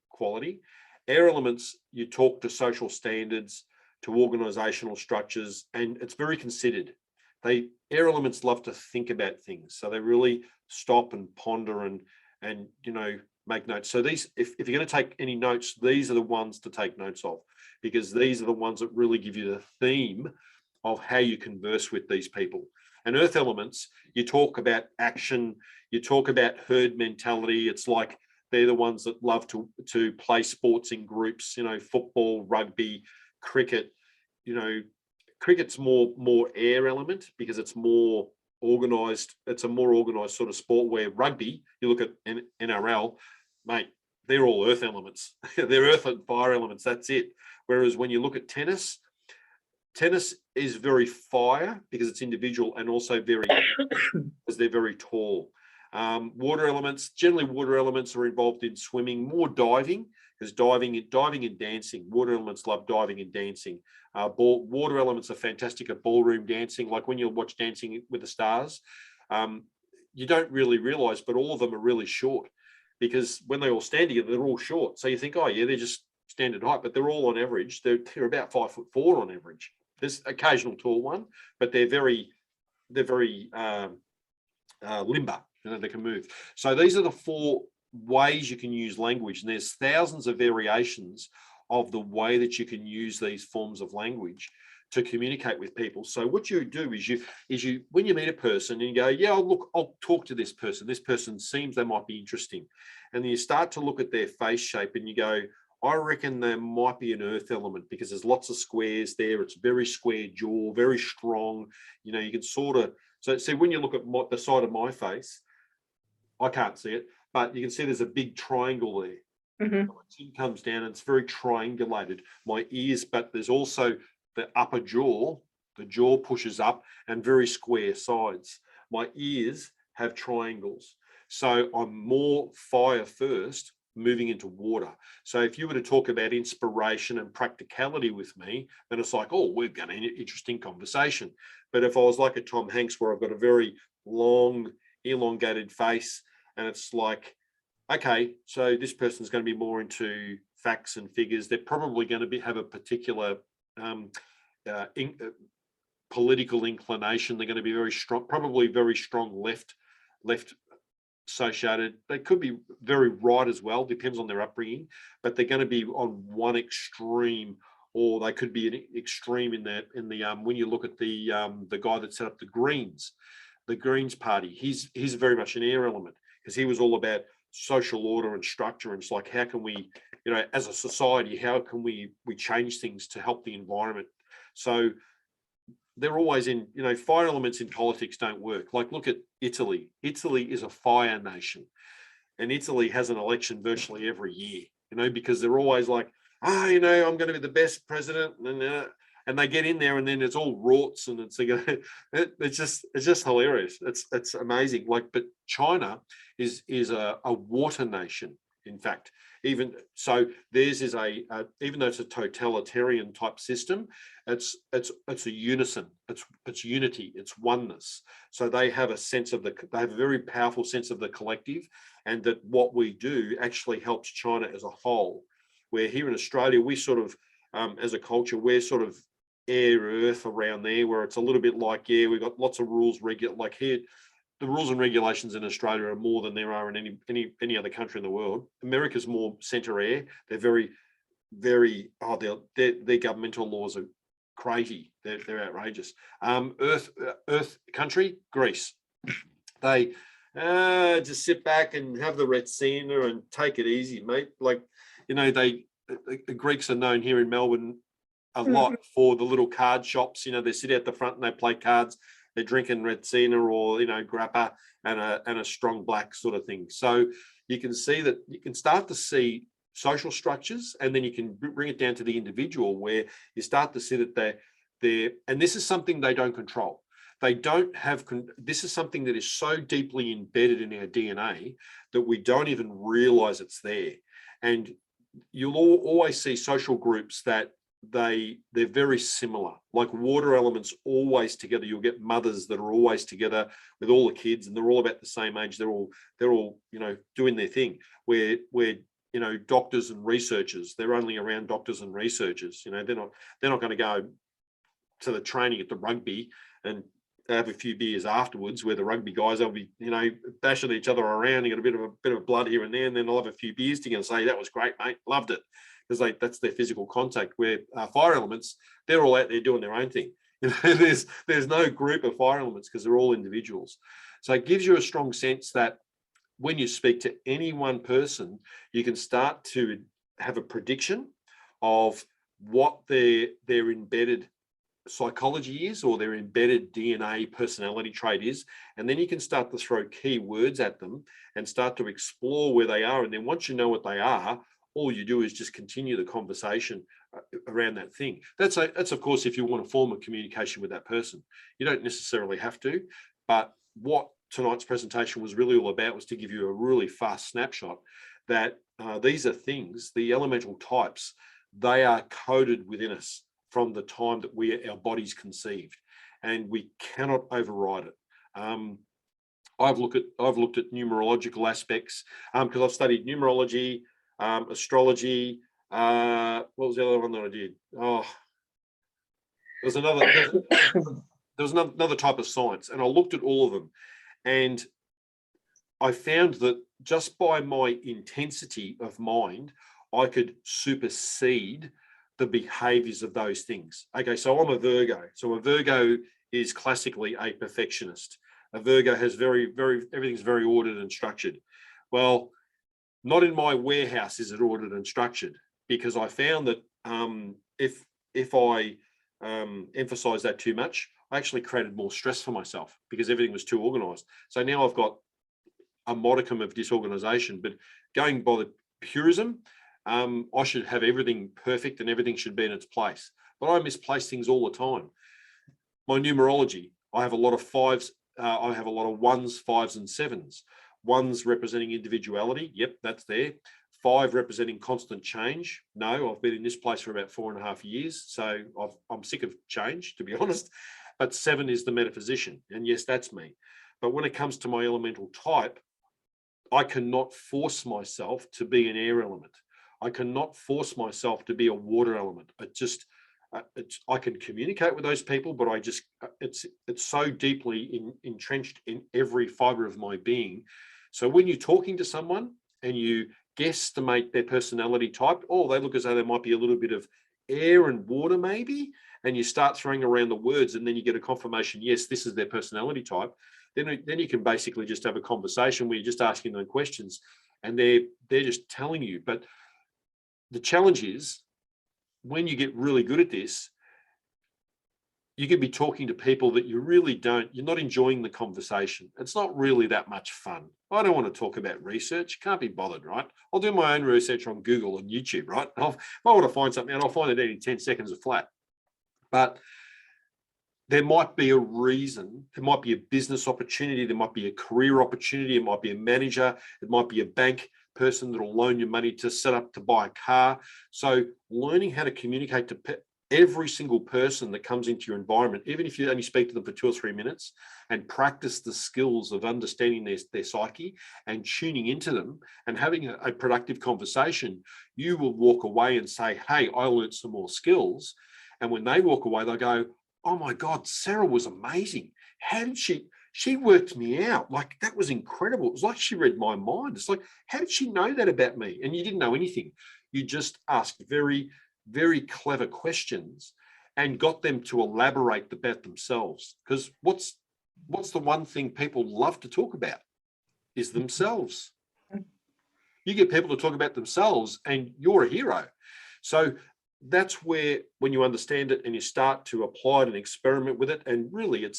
quality. Air elements, you talk to social standards, to organizational structures, and it's very considered. Air elements love to think about things, so they really stop and ponder and make notes. So these, if you're going to take any notes, these are the ones to take notes of, because these are the ones that really give you the theme of how you converse with these people. And earth elements, you talk about action, you talk about herd mentality. It's like they're the ones that love to play sports in groups, football, rugby, cricket. Cricket's more air element, because it's more organized. It's a more organized sort of sport, where rugby, you look at NRL, mate, they're all earth elements. They're earth and fire elements. That's it. Whereas when you look at tennis is very fire, because it's individual, and also very because they're very tall. Water elements are involved in swimming, more diving, because diving and dancing. Water elements love diving and dancing. Water elements are fantastic at ballroom dancing. Like when you watch Dancing with the Stars, you don't really realize, but all of them are really short, because when they all stand together, they're all short. So you think, oh yeah, they're just standard height, but they're all on average. They're about 5'4" on average. There's occasional tall one, but they're very limber. They can move. So these are the 4 ways you can use language, and there's thousands of variations of the way that you can use these forms of language to communicate with people. So what you do is you when you meet a person and you go, yeah, I'll talk to this person. This person seems they might be interesting, and then you start to look at their face shape and you go, I reckon there might be an earth element, because there's lots of squares there. It's very square jaw, very strong. You can sort of, so when you look at the side of my face, I can't see it, but you can see there's a big triangle there. Mhm. My chin comes down and it's very triangulated. My ears, but there's also the upper jaw, the jaw pushes up and very square sides. My ears have triangles. So I'm more fire first, moving into water. So if you were to talk about inspiration and practicality with me, then it's like, oh, we've got an interesting conversation. But if I was like a Tom Hanks, where I've got a very long, elongated face, and it's like, okay, so this person's going to be more into facts and figures. They're probably going to have a particular um, uh, in, uh, political inclination. They're going to be very strong, probably very strong left associated. They could be very right as well, depends on their upbringing, but they're going to be on one extreme, or they could be an extreme in the when you look at the guy that set up the Greens party, he's very much an air element, because he was all about social order and structure, and it's like, how can we, as a society, how can we change things to help the environment? So they're always in, fire elements in politics don't work. Like, look at Italy. Italy is a fire nation, and Italy has an election virtually every year, because they're always like, I'm going to be the best president, and they get in there, and then it's all rorts, and it's just hilarious. It's amazing. Like, but China is a water nation. In fact, even so, theirs is even though it's a totalitarian type system, it's a unison, it's unity, it's oneness. So they have they have a very powerful sense of the collective, and that what we do actually helps China as a whole. Where here in Australia, we sort of, as a culture, we're sort of air earth around there, where it's a little bit like, we've got lots of rules, like here, the rules and regulations in Australia are more than there are in any other country in the world. America's more centre air. They're very, very, their governmental laws are crazy. They're outrageous. Earth country, Greece. They just sit back and have the Retsina and take it easy, mate. Like, the Greeks are known here in Melbourne a lot for the little card shops. They sit out the front and they play cards. They're drinking Retsina or grappa and a strong black sort of thing. So you can see that, you can start to see social structures, and then you can bring it down to the individual, where you start to see that they're and this is something they don't control. They don't have. This is something that is so deeply embedded in our DNA that we don't even realize it's there. And you'll always see social groups that they're very similar, like water elements always together. You'll get mothers that are always together with all the kids, and they're all about the same age. They're all doing their thing. Where doctors and researchers, they're only around doctors and researchers. They're not going to go to the training at the rugby and have a few beers afterwards, where the rugby guys, they'll be bashing each other around. You got a bit of blood here and there, and then they'll have a few beers together and say, that was great, mate, loved it, because that's their physical contact. Where fire elements, they're all out there doing their own thing. There's no group of fire elements, because they're all individuals. So it gives you a strong sense that when you speak to any one person, you can start to have a prediction of what their embedded psychology is, or their embedded DNA personality trait is. And then you can start to throw key words at them and start to explore where they are. And then once you know what they are, all you do is just continue the conversation around that thing. That's of course, if you want to form a communication with that person. You don't necessarily have to, but what tonight's presentation was really all about was to give you a really fast snapshot that these are things, the elemental types, they are coded within us from the time that our body's conceived, and we cannot override it. I've looked at numerological aspects, because I've studied numerology, astrology. What was the other one that I did? Oh, there was another type of science, and I looked at all of them, and I found that just by my intensity of mind, I could supersede the behaviors of those things. Okay, so I'm a Virgo. So a Virgo is classically a perfectionist. A Virgo has everything's very ordered and structured. Well, not in my warehouse is it ordered and structured, because I found that if I emphasize that too much, I actually created more stress for myself, because everything was too organized. So now I've got a modicum of disorganization, but going by the purism, I should have everything perfect and everything should be in its place. But I misplace things all the time. My numerology, I have a lot of fives, I have a lot of ones, fives, and sevens. Ones representing individuality, yep, that's there. 5 representing constant change. No, I've been in this place for about 4.5 years, so I'm sick of change, to be honest. But 7 is the metaphysician, and yes, that's me. But when it comes to my elemental type, I cannot force myself to be an air element. I cannot force myself to be a water element. I can communicate with those people, but it's so deeply entrenched in every fiber of my being. So when you're talking to someone and you guesstimate their personality type, oh, they look as though there might be a little bit of air and water maybe, and you start throwing around the words and then you get a confirmation, yes, this is their personality type, then you can basically just have a conversation where you're just asking them questions and they're just telling you. But the challenge is, when you get really good at this, you could be talking to people that you're not enjoying the conversation. It's not really that much fun. I don't want to talk about research. Can't be bothered, right? I'll do my own research on Google and YouTube, right? If I want to find something, and I'll find it in 10 seconds flat. But there might be a reason, there might be a business opportunity, there might be a career opportunity, it might be a manager, it might be a bank person that'll loan you money to set up to buy a car. So learning how to communicate to every single person that comes into your environment, even if you only speak to them for 2 or 3 minutes, and practice the skills of understanding their psyche and tuning into them and having a productive conversation, you will walk away and say, hey, I learned some more skills. And when they walk away, they'll go, oh my God, Sarah was amazing. How did she worked me out? Like, that was incredible. It was like she read my mind. It's like, how did she know that about me? And you didn't know anything. You just asked very, very clever questions and got them to elaborate about themselves. Because what's the one thing people love to talk about is themselves. You get people to talk about themselves and you're a hero. So that's where, when you understand it and you start to apply it and experiment with it, and really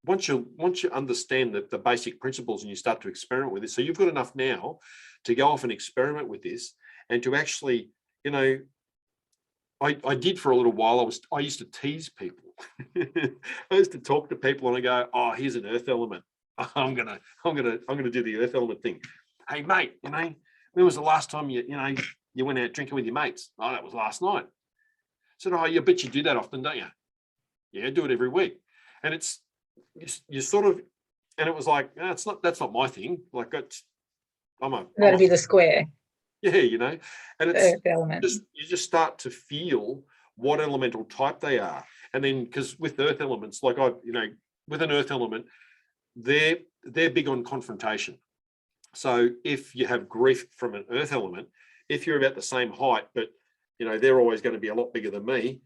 once you understand the basic principles and you start to experiment with it, so you've got enough now to go off and experiment with this and to actually, I did for a little while. I used to tease people. I used to talk to people and I go, oh, here's an earth element. I'm gonna do the earth element thing. Hey mate, when was the last time you went out drinking with your mates? Oh, that was last night. I said, oh, you bet you do that often, don't you? Yeah, I do it every week. And it's you sort of, and it was like, that's not my thing. Like, That'd be the square. Yeah, and it's Earth element. you just start to feel what elemental type they are. And then, because with earth elements, like with an earth element, they're big on confrontation. So if you have grief from an earth element, if you're about the same height, but they're always going to be a lot bigger than me,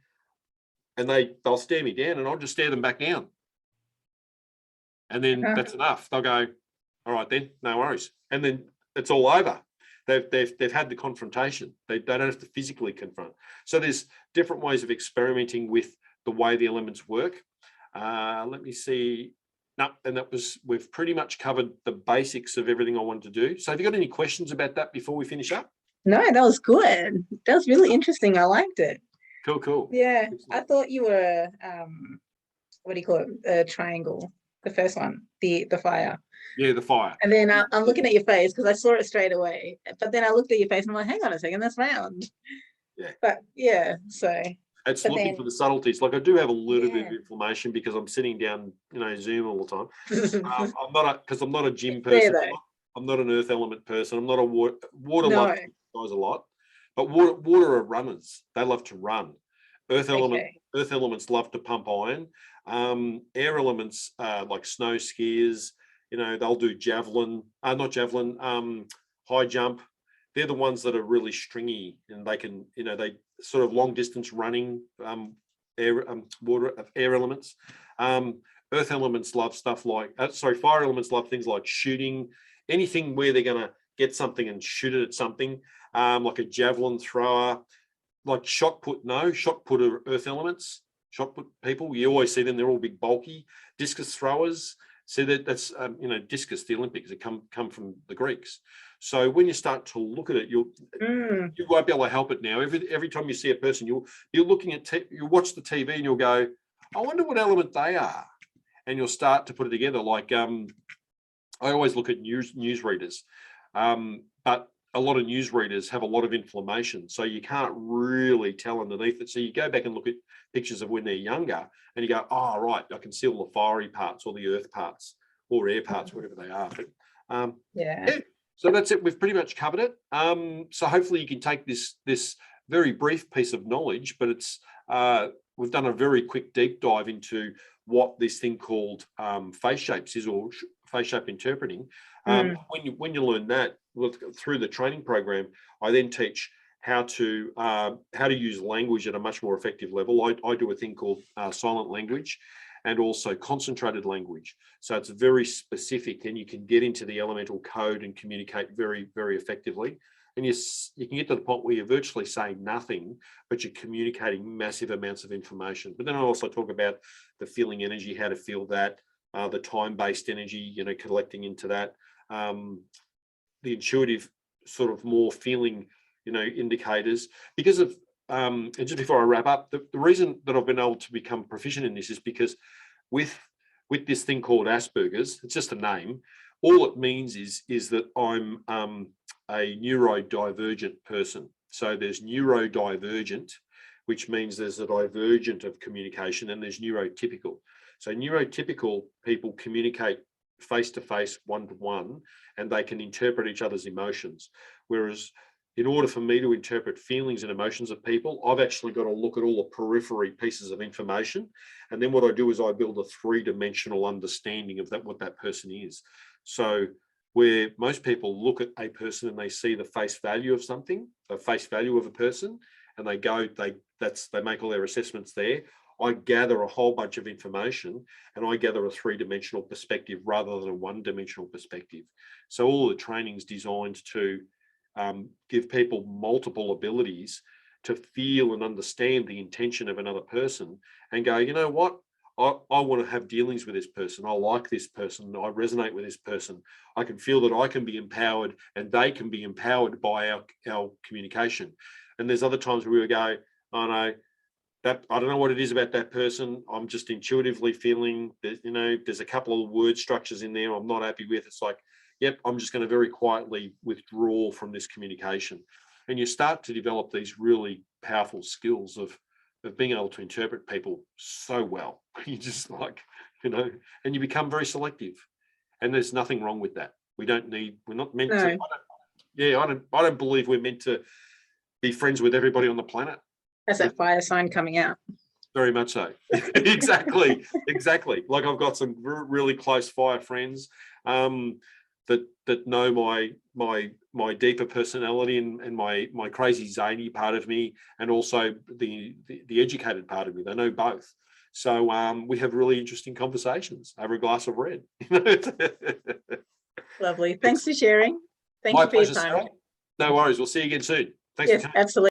and they'll stare me down and I'll just stare them back down. And then that's enough. They'll go, all right then, no worries. And then it's all over. They've had the confrontation. They don't have to physically confront. So there's different ways of experimenting with the way the elements work. Let me see. No, and we've pretty much covered the basics of everything I wanted to do. So have you got any questions about that before we finish up? No, that was good. That was really interesting. I liked it. Cool. Yeah, I thought you were what do you call it? A triangle. The first one, the fire. Yeah, the fire. And then I'm looking at your face because I saw it straight away. But then I looked at your face and I'm like, hang on a second, that's round. Yeah. But yeah, so. It's looking for the subtleties. Like, I do have a little bit of inflammation because I'm sitting down, Zoom all the time. I'm not a gym person. I'm not an earth element person. I'm not a water love guys a lot. But water are runners. They love to run. Earth elements love to pump iron. Air elements like snow skiers, they'll do high jump. They're the ones that are really stringy and they can, they sort of long distance running, air elements. Earth elements love stuff like, fire elements love things like shooting, anything where they're going to get something and shoot it at something, like a javelin thrower, like shot put are earth elements. Shot put people, you always see them, they're all big bulky. Discus throwers, So that's discus, the Olympics, it come from the Greeks. So when you start to look at it, you won't be able to help it now. Every time you see a person, you're looking at you watch the TV and you'll go, I wonder what element they are, and you'll start to put it together. Like I always look at news readers, but a lot of news readers have a lot of inflammation, so you can't really tell underneath it. So you go back and look at pictures of when they're younger, and you go, oh right, I can see all the fiery parts, or the earth parts, or air parts, whatever they are. But yeah. So that's it. We've pretty much covered it. So hopefully you can take this very brief piece of knowledge, but it's we've done a very quick deep dive into what this thing called face shapes is, or face shape interpreting. When you learn that through the training program, I then teach how to use language at a much more effective level. I do a thing called silent language, and also concentrated language. So it's very specific, and you can get into the elemental code and communicate very, very effectively. And you can get to the point where you're virtually saying nothing, but you're communicating massive amounts of information. But then I also talk about the feeling energy, how to feel that, the time-based energy, collecting into that, the intuitive sort of more feeling, indicators. Because of, and just before I wrap up, the reason that I've been able to become proficient in this is because with this thing called Asperger's, it's just a name. All it means is that I'm a neurodivergent person. So there's neurodivergent, which means there's a divergent of communication, and there's neurotypical. So neurotypical people communicate face-to-face, one-to-one, and they can interpret each other's emotions. Whereas in order for me to interpret feelings and emotions of people, I've actually got to look at all the periphery pieces of information. And then what I do is I build a three-dimensional understanding of what that person is. So where most people look at a person and they see the face value of something, the face value of a person, and they make all their assessments there. I gather a whole bunch of information, and I gather a three-dimensional perspective rather than a one-dimensional perspective. So all the training's designed to give people multiple abilities to feel and understand the intention of another person, and go, you know what? I want to have dealings with this person. I like this person. I resonate with this person. I can feel that I can be empowered, and they can be empowered by our communication. And there's other times where we go, oh no, I don't know what it is about that person. I'm just intuitively feeling that, there's a couple of word structures in there I'm not happy with. It's like, yep, I'm just going to very quietly withdraw from this communication. And you start to develop these really powerful skills of being able to interpret people so well. You just and you become very selective. And there's nothing wrong with that. We're not meant to. I don't believe we're meant to be friends with everybody on the planet. That's that fire sign coming out. Very much so. Exactly. Like I've got some really close fire friends that know my deeper personality and my crazy zany part of me, and also the educated part of me. They know both. So we have really interesting conversations over a glass of red. Lovely. Thanks for sharing. Thank you for your time. Sarah. No worries. We'll see you again soon. Thanks. Yes, absolutely.